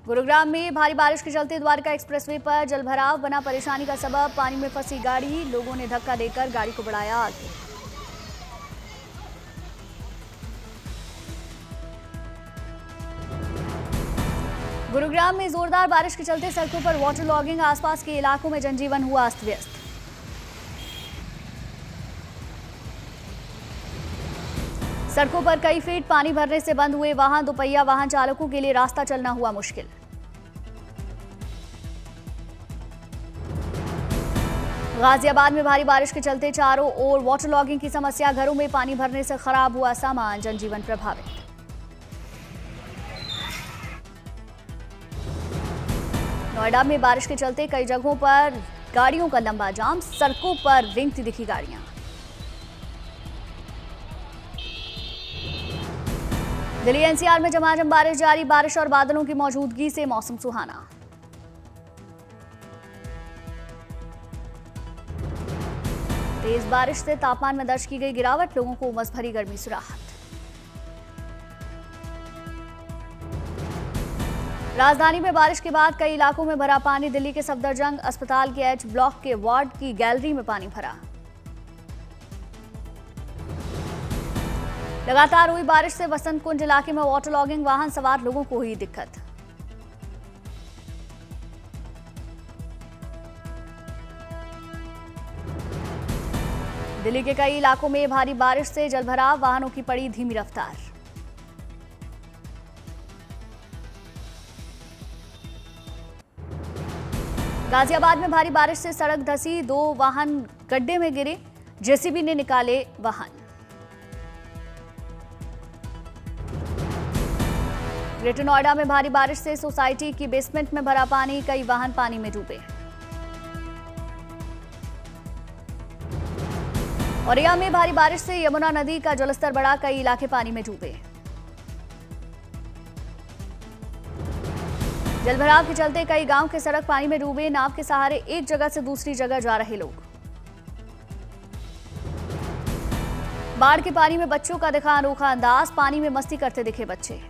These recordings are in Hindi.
गुरुग्राम में भारी बारिश के चलते द्वारका एक्सप्रेसवे पर जलभराव बना परेशानी का सबब। पानी में फंसी गाड़ी, लोगों ने धक्का देकर गाड़ी को बढ़ाया आगे। गुरुग्राम में जोरदार बारिश के चलते सड़कों पर वाटर लॉगिंग, आसपास के इलाकों में जनजीवन हुआ अस्त व्यस्त। सड़कों पर कई फीट पानी भरने से बंद हुए वाहन, दोपहिया वाहन चालकों के लिए रास्ता चलना हुआ मुश्किल। गाजियाबाद में भारी बारिश के चलते चारों ओर वाटर लॉगिंग की समस्या, घरों में पानी भरने से खराब हुआ सामान, जनजीवन प्रभावित। नोएडा में बारिश के चलते कई जगहों पर गाड़ियों का लंबा जाम, सड़कों पर रेंगती दिखी गाड़ियां। दिल्ली एनसीआर में झमाझम बारिश जारी, बारिश और बादलों की मौजूदगी से मौसम सुहाना। तेज बारिश से तापमान में दर्ज की गई गिरावट, लोगों को उमस भरी गर्मी से राहत। राजधानी में बारिश के बाद कई इलाकों में भरा पानी, दिल्ली के सफदरजंग अस्पताल के एच ब्लॉक के वार्ड की गैलरी में पानी भरा। लगातार हुई बारिश से वसंत कुंज इलाके में वाटर लॉगिंग, वाहन सवार लोगों को हुई दिक्कत। दिल्ली के कई इलाकों में भारी बारिश से जलभराव, वाहनों की पड़ी धीमी रफ्तार। गाजियाबाद में भारी बारिश से सड़क धंसी, 2 वाहन गड्ढे में गिरे, जेसीबी ने निकाले वाहन। ग्रेटर नोएडा में भारी बारिश से सोसाइटी की बेसमेंट में भरा पानी, कई वाहन पानी में डूबे। औरैया में भारी बारिश से यमुना नदी का जलस्तर बढ़ा, कई इलाके पानी में डूबे। जलभराव के चलते कई गांव के सड़क पानी में डूबे, नाव के सहारे एक जगह से दूसरी जगह जा रहे लोग। बाढ़ के पानी में बच्चों का दिखा अनोखा अंदाज, पानी में मस्ती करते दिखे बच्चे।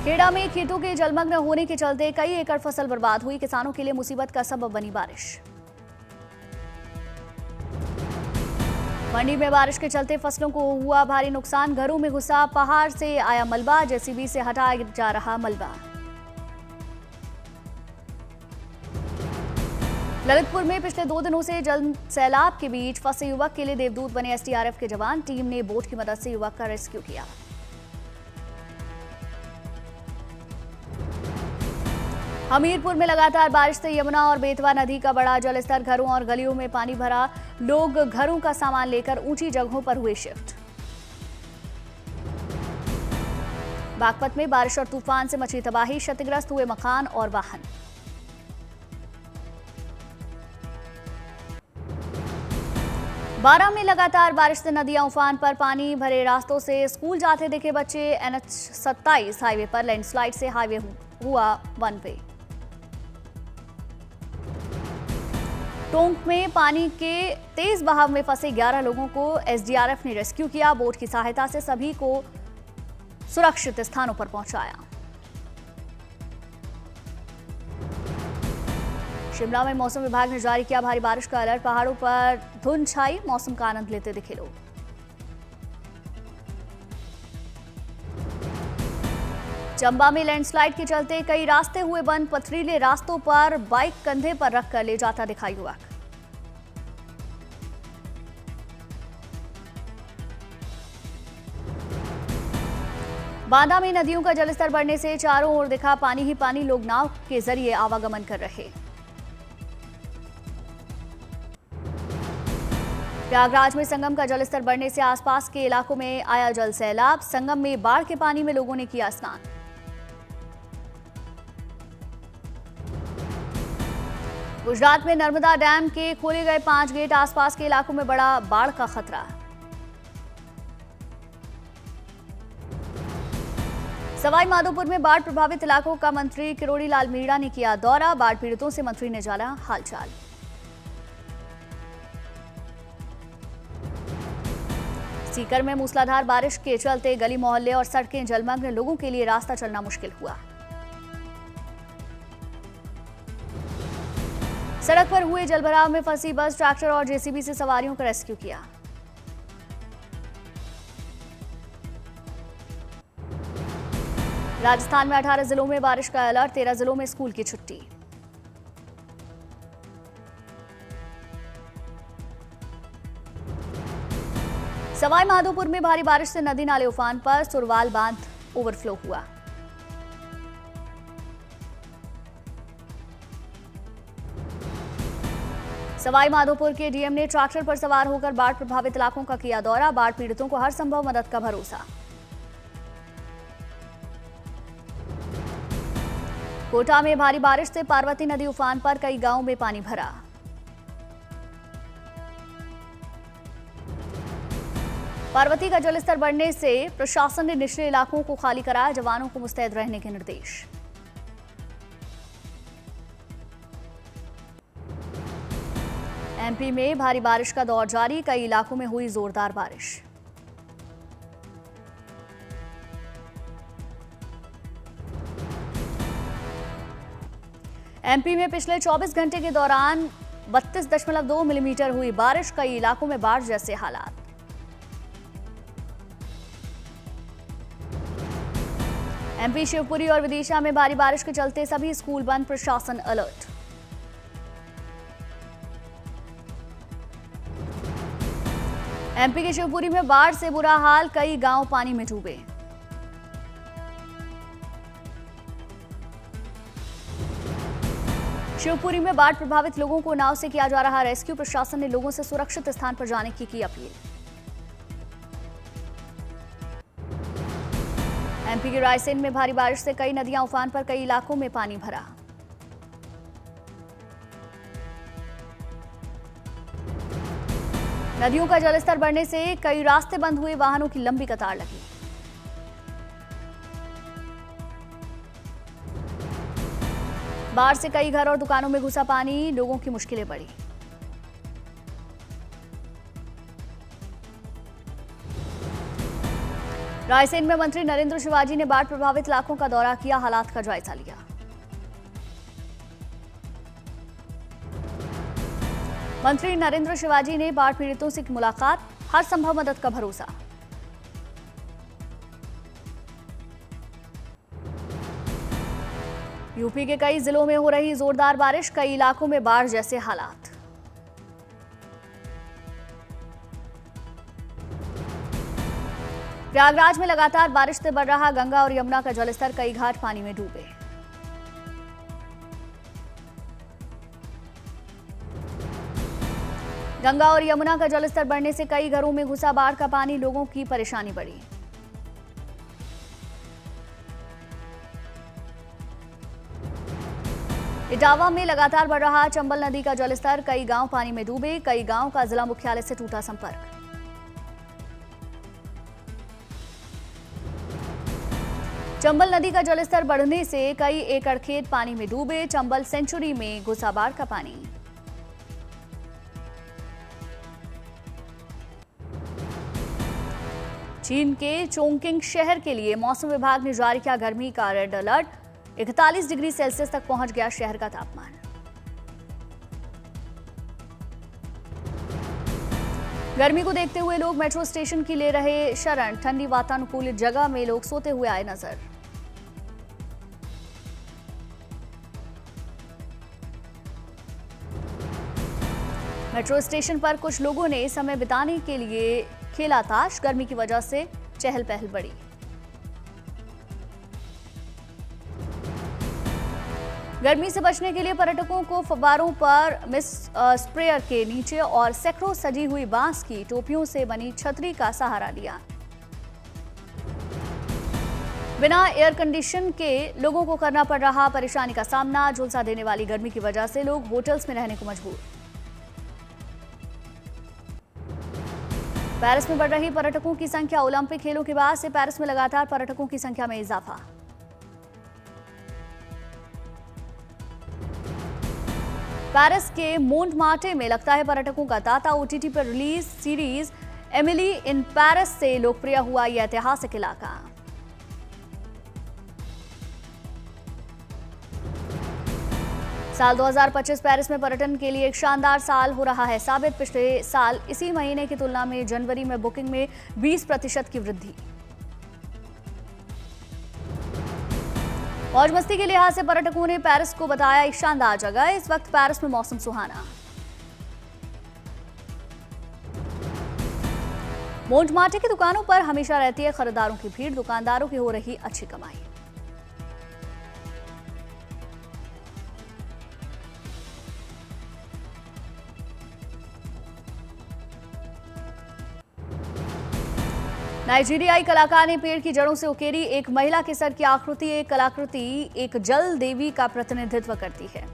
खेड़ा में खेतों के जलमग्न होने के चलते कई एकड़ फसल बर्बाद हुई, किसानों के लिए मुसीबत का सबब बनी बारिश। मंडी में बारिश के चलते फसलों को हुआ भारी नुकसान, घरों में घुसा पहाड़ से आया मलबा, जेसीबी से हटाया जा रहा मलबा। ललितपुर में पिछले 2 दिनों से जल सैलाब के बीच फंसे युवक के लिए देवदूत बने एसडीआरएफ के जवान, टीम ने बोट की मदद से युवक का रेस्क्यू किया। हमीरपुर में लगातार बारिश से यमुना और बेतवा नदी का बढ़ा जलस्तर, घरों और गलियों में पानी भरा, लोग घरों का सामान लेकर ऊंची जगहों पर हुए शिफ्ट। बागपत में बारिश और तूफान से मची तबाही, क्षतिग्रस्त हुए मकान और वाहन। बारां में लगातार बारिश से नदियां उफान पर, पानी भरे रास्तों से स्कूल जाते दिखे बच्चे। NH-27 हाईवे पर लैंडस्लाइड से हाईवे हुआ 1 वे। टोंक में पानी के तेज बहाव में फंसे 11 लोगों को एसडीआरएफ ने रेस्क्यू किया, बोट की सहायता से सभी को सुरक्षित स्थानों पर पहुंचाया। शिमला में मौसम विभाग ने जारी किया भारी बारिश का अलर्ट, पहाड़ों पर धुंध छाई, मौसम का आनंद लेते दिखे लोग। चंबा में लैंडस्लाइड के चलते कई रास्ते हुए बंद, पथरीले रास्तों पर बाइक कंधे पर रखकर ले जाता दिखा युवक। बांदा में नदियों का जलस्तर बढ़ने से चारों ओर दिखा पानी ही पानी, लोग नाव के जरिए आवागमन कर रहे। प्रयागराज में संगम का जलस्तर बढ़ने से आसपास के इलाकों में आया जल सैलाब, संगम में बाढ़ के पानी में लोगों ने किया स्नान। गुजरात में नर्मदा डैम के खोले गए 5 गेट, आसपास के इलाकों में बढ़ा बाढ़ का खतरा। सवाई माधोपुर में बाढ़ प्रभावित इलाकों का मंत्री किरोड़ी लाल मीणा ने किया दौरा, बाढ़ पीड़ितों से मंत्री ने जाना हालचाल। सीकर में मूसलाधार बारिश के चलते गली मोहल्ले और सड़कें जलमग्न, लोगों के लिए रास्ता चलना मुश्किल हुआ। सड़क पर हुए जलभराव में फंसी बस, ट्रैक्टर और जेसीबी से सवारियों का रेस्क्यू किया। राजस्थान में 18 जिलों में बारिश का अलर्ट, 13 जिलों में स्कूल की छुट्टी। सवाई माधोपुर में भारी बारिश से नदी नाले उफान पर, सुरवाल बांध ओवरफ्लो हुआ। सवाई माधोपुर के डीएम ने ट्रैक्टर पर सवार होकर बाढ़ प्रभावित इलाकों का किया दौरा, बाढ़ पीड़ितों को हर संभव मदद का भरोसा। कोटा में भारी बारिश से पार्वती नदी उफान पर, कई गांवों में पानी भरा। पार्वती का जलस्तर बढ़ने से प्रशासन ने निचले इलाकों को खाली कराया, जवानों को मुस्तैद रहने के निर्देश। एमपी में भारी बारिश का दौर जारी, कई इलाकों में हुई जोरदार बारिश। एमपी में पिछले 24 घंटे के दौरान 32.2 मिलीमीटर हुई बारिश, कई इलाकों में बाढ़ जैसे हालात। एमपी शिवपुरी और विदिशा में भारी बारिश के चलते सभी स्कूल बंद, प्रशासन अलर्ट। एमपी के शिवपुरी में बाढ़ से बुरा हाल, कई गांव पानी में डूबे। शिवपुरी में बाढ़ प्रभावित लोगों को नाव से किया जा रहा रेस्क्यू, प्रशासन ने लोगों से सुरक्षित स्थान पर जाने की अपील। एमपी के रायसेन में भारी बारिश से कई नदियां उफान पर, कई इलाकों में पानी भरा। नदियों का जलस्तर बढ़ने से कई रास्ते बंद हुए, वाहनों की लंबी कतार लगी। बाढ़ से कई घर और दुकानों में घुसा पानी, लोगों की मुश्किलें बढ़ी। रायसेन में मंत्री नरेंद्र शिवाजी ने बाढ़ प्रभावित इलाकों का दौरा किया, हालात का जायजा लिया। मंत्री नरेंद्र शिवाजी ने बाढ़ पीड़ितों से की मुलाकात, हर संभव मदद का भरोसा। यूपी के कई जिलों में हो रही जोरदार बारिश, कई इलाकों में बाढ़ जैसे हालात। प्रयागराज में लगातार बारिश से बढ़ रहा गंगा और यमुना का जलस्तर, कई घाट पानी में डूबे। गंगा और यमुना का जलस्तर बढ़ने से कई घरों में घुसा बाढ़ का पानी, लोगों की परेशानी बढ़ी। इटावा में लगातार बढ़ रहा चंबल नदी का जलस्तर, कई गांव पानी में डूबे, कई गांव का जिला मुख्यालय से टूटा संपर्क। चंबल नदी का जलस्तर बढ़ने से कई एकड़ खेत पानी में डूबे, चंबल सेंचुरी में घुसा बाढ़ का पानी। चीन के चोंगकिंग शहर के लिए मौसम विभाग ने जारी किया गर्मी का रेड अलर्ट, 41 डिग्री सेल्सियस तक पहुंच गया शहर का तापमान। गर्मी को देखते हुए लोग मेट्रो स्टेशन की ले रहे शरण, ठंडी वातानुकूलित जगह में लोग सोते हुए आए नजर। मेट्रो स्टेशन पर कुछ लोगों ने समय बिताने के लिए खेला ताश, गर्मी की वजह से चहल पहल बढ़ी। गर्मी से बचने के लिए पर्यटकों को फव्वारों पर स्प्रेयर के नीचे और सैकड़ों सजी हुई बांस की टोपियों से बनी छतरी का सहारा लिया। बिना एयर कंडीशन के लोगों को करना पड़ रहा परेशानी का सामना, झुलसा देने वाली गर्मी की वजह से लोग होटल्स में रहने को मजबूर। पेरिस में बढ़ रही पर्यटकों की संख्या, ओलंपिक खेलों के बाद से पेरिस में लगातार पर्यटकों की संख्या में इजाफा। पेरिस के मोंटमार्टे में लगता है पर्यटकों का तांता। ओटीटी पर release series Emily in Paris से लोकप्रिय हुआ यह ऐतिहासिक इलाका। साल 2025 पेरिस में पर्यटन के लिए एक शानदार साल हो रहा है साबित। पिछले साल इसी महीने की तुलना में जनवरी में बुकिंग में 20% की वृद्धि। मौज मस्ती के लिहाज से पर्यटकों ने पेरिस को बताया एक शानदार जगह। इस वक्त पेरिस में मौसम सुहाना। मोंटमार्टे की दुकानों पर हमेशा रहती है खरीदारों की भीड़। दुकानदारों की हो रही अच्छी कमाई। नाइजीरियाई कलाकार ने पेड़ की जड़ों से उकेरी एक महिला के सर की आकृति। एक कलाकृति एक जल देवी का प्रतिनिधित्व करती है।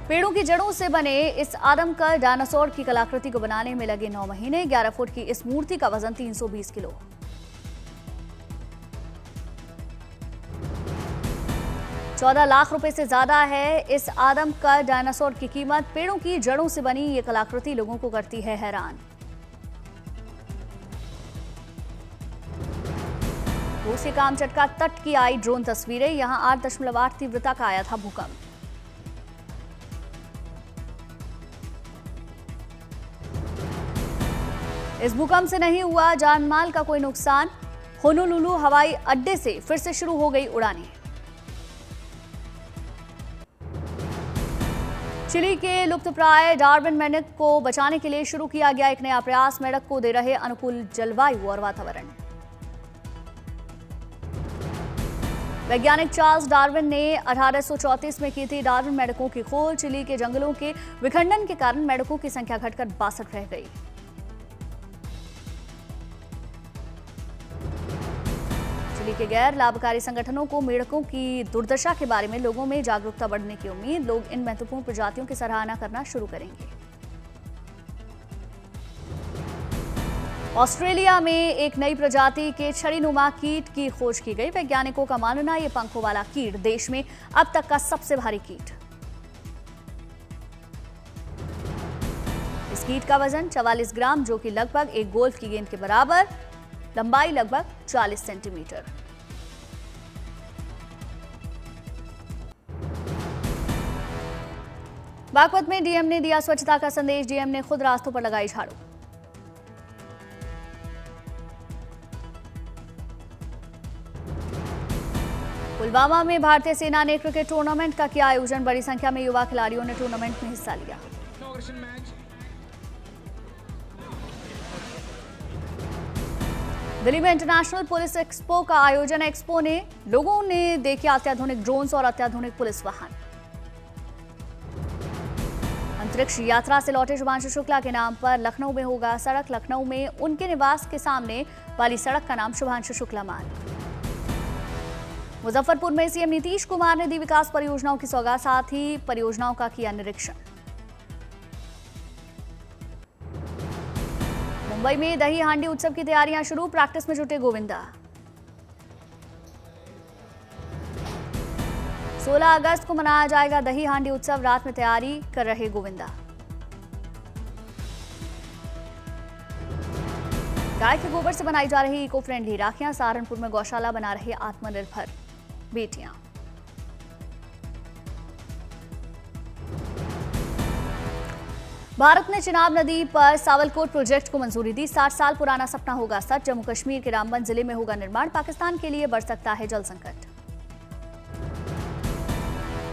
पेड़ों की जड़ों से बने इस आदमकद डायनासोर की कलाकृति को बनाने में लगे 9 महीने। 11 फुट की इस मूर्ति का वजन 320 किलो। ₹14 लाख से ज्यादा है इस आदमकद डायनासोर की कीमत। पेड़ों की जड़ों से बनी ये कलाकृति लोगों को करती है हैरान। रूस के कामचटका तट की आई ड्रोन तस्वीरें। यहां 8.8 तीव्रता का आया था भूकंप। इस भूकंप से नहीं हुआ जानमाल का कोई नुकसान। होनोलुलु हवाई अड्डे से फिर से शुरू हो गई उड़ानें। चिली के लुप्तप्राय डार्विन मेंढक को बचाने के लिए शुरू किया गया एक नया प्रयास। मेंढक को दे रहे अनुकूल जलवायु और वातावरण। वैज्ञानिक चार्ल्स डार्विन ने 1834 में की थी डार्विन मेंढकों की खोज। चिली के जंगलों के विखंडन के कारण मेंढकों की संख्या घटकर 62 रह गई। के गैर लाभकारी संगठनों को मेंढकों की दुर्दशा के बारे में लोगों में जागरूकता बढ़ने की उम्मीद। लोग इन महत्वपूर्ण प्रजातियों की सराहना करना शुरू करेंगे। ऑस्ट्रेलिया में एक नई प्रजाति के छड़ीनुमा कीट की खोज की गई। वैज्ञानिकों का मानना ये पंखों वाला कीट देश में अब तक का सबसे भारी कीट। इस कीट का वजन 44 ग्राम, जो कि लगभग एक गोल्फ की गेंद के बराबर। लंबाई लगभग 40 सेंटीमीटर। बागपत में डीएम ने दिया स्वच्छता का संदेश। डीएम ने खुद रास्तों पर लगाई झाड़ू। पुलवामा में भारतीय सेना ने क्रिकेट टूर्नामेंट का किया आयोजन। बड़ी संख्या में युवा खिलाड़ियों ने टूर्नामेंट में हिस्सा लिया। दिल्ली में इंटरनेशनल पुलिस एक्सपो का आयोजन। एक्सपो ने लोगों ने देखे अत्याधुनिक ड्रोन्स और अत्याधुनिक पुलिस वाहन। अंतरिक्ष यात्रा से लौटे शुभांशु शुक्ला के नाम पर लखनऊ में होगा सड़क। लखनऊ में उनके निवास के सामने वाली सड़क का नाम शुभांशु शुक्ला मार्ग। मुजफ्फरपुर में सीएम नीतीश कुमार ने दी विकास परियोजनाओं की सौगात। साथ ही परियोजनाओं का किया निरीक्षण। मुंबई में दही हांडी उत्सव की तैयारियां शुरू। प्रैक्टिस में जुटे गोविंदा। 16 अगस्त को मनाया जाएगा दही हांडी उत्सव। रात में तैयारी कर रहे गोविंदा। गाय के गोबर से बनाई जा रही इको फ्रेंडली राखियां। सहारनपुर में गौशाला बना रहे आत्मनिर्भर बेटियां। भारत ने चिनाब नदी पर सावलकोट प्रोजेक्ट को मंजूरी दी। 60 साल पुराना सपना होगा सच। जम्मू कश्मीर के रामबन जिले में होगा निर्माण। पाकिस्तान के लिए बढ़ सकता है जल संकट।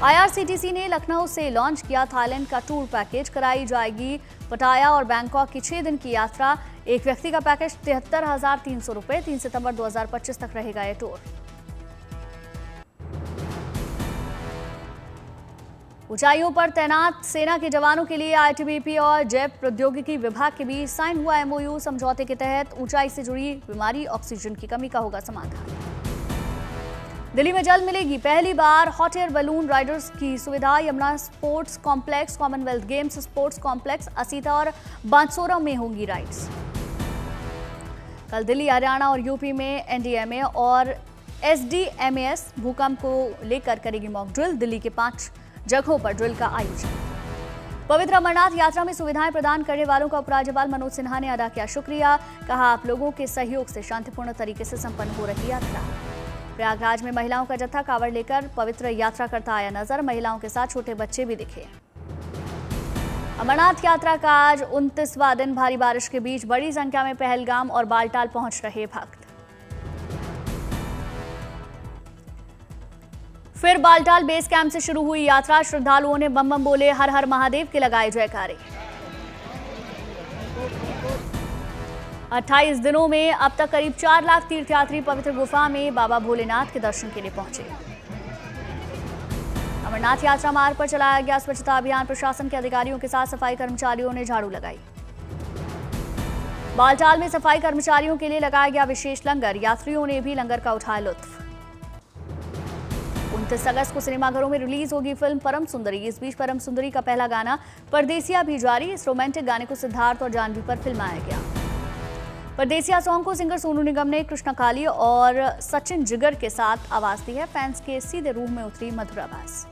आईआरसीटीसी ने लखनऊ से लॉन्च किया थाईलैंड का टूर पैकेज। कराई जाएगी पटाया और बैंकॉक की 6 दिन की यात्रा। एक व्यक्ति का पैकेज 73,300 रुपए। 3 सितंबर 2025 तक रहेगा यह टूर। ऊंचाइयों पर तैनात सेना के जवानों के लिए आईटीबीपी और जैव प्रौद्योगिकी विभाग के बीच साइन हुआ एमओयू। समझौते के तहत ऊंचाई से जुड़ी बीमारी, ऑक्सीजन की कमी का होगा समाधान। दिल्ली में जल्द मिलेगी पहली बार हॉट एयर बैलून राइडर्स की सुविधा। Yamuna sports complex, Commonwealth games sports complex, Asitha और बांसोरा में होंगी राइड्स। कल दिल्ली, हरियाणा और यूपी में एनडीएमए और एसडीएमएस भूकंप को लेकर करेगी मॉक ड्रिल। दिल्ली के 5 जगहों पर ड्रिल का आयोजन। पवित्र अमरनाथ यात्रा में सुविधाएं प्रदान करने वालों का उपराज्यपाल मनोज सिन्हा ने अदा किया शुक्रिया। कहा, आप लोगों के सहयोग से शांतिपूर्ण तरीके से संपन्न हो रही यात्रा। प्रयागराज में महिलाओं का जत्था कावड़ लेकर पवित्र यात्रा करता आया नजर। महिलाओं के साथ छोटे बच्चे भी दिखे। अमरनाथ यात्रा का आज 29वां दिन भारी बारिश के बीच बड़ी संख्या में पहलगाम और बालटाल पहुंच रहे भक्त। फिर बालटाल बेस कैंप से शुरू हुई यात्रा। श्रद्धालुओं ने बम बम बोले, हर हर महादेव के लगाए जयकारे। 28 दिनों में अब तक करीब 4 लाख तीर्थयात्री पवित्र गुफा में बाबा भोलेनाथ के दर्शन के लिए पहुंचे। अमरनाथ यात्रा मार्ग पर चलाया गया स्वच्छता अभियान। प्रशासन के अधिकारियों के साथ सफाई कर्मचारियों ने झाड़ू लगाई। बालटाल में सफाई कर्मचारियों के लिए लगाया गया विशेष लंगर। यात्रियों ने भी लंगर का उठाया लुत्फ। 29 अगस्त को सिनेमाघरों में रिलीज होगी फिल्म परम सुंदरी। इस बीच परम सुंदरी का पहला गाना परदेसिया भी जारी। इस रोमांटिक गाने को सिद्धार्थ और जाह्नवी पर फिल्माया गया। परदेसिया सॉन्ग को सिंगर सोनू निगम ने कृष्णा काली और सचिन जिगर के साथ आवाज दी है। फैंस के सीधे रूह में उतरी मधुर आवाज।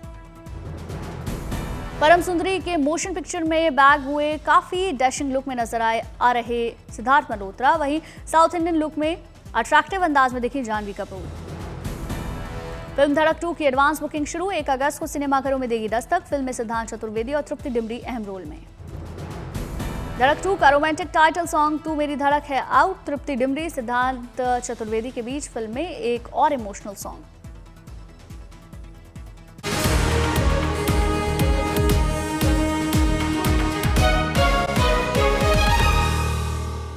परम सुंदरी के मोशन पिक्चर में बैग हुए काफी डैशिंग लुक में नजर आ रहे सिद्धार्थ मल्होत्रा। वहीं साउथ इंडियन लुक में अट्रैक्टिव अंदाज में दिखी जाह्नवी कपूर। फिल्म धड़क 2 की एडवांस बुकिंग शुरू। 1 अगस्त को सिनेमाघरों में देगी दस्तक। फिल्म में सिद्धांत चतुर्वेदी और तृप्ति डिमरी अहम रोल में। धड़क 2 का रोमांटिक टाइटल सॉन्ग तू मेरी धड़क है आउट। तृप्ति डिमरी सिद्धांत चतुर्वेदी के बीच फिल्म में एक और इमोशनल सॉन्ग।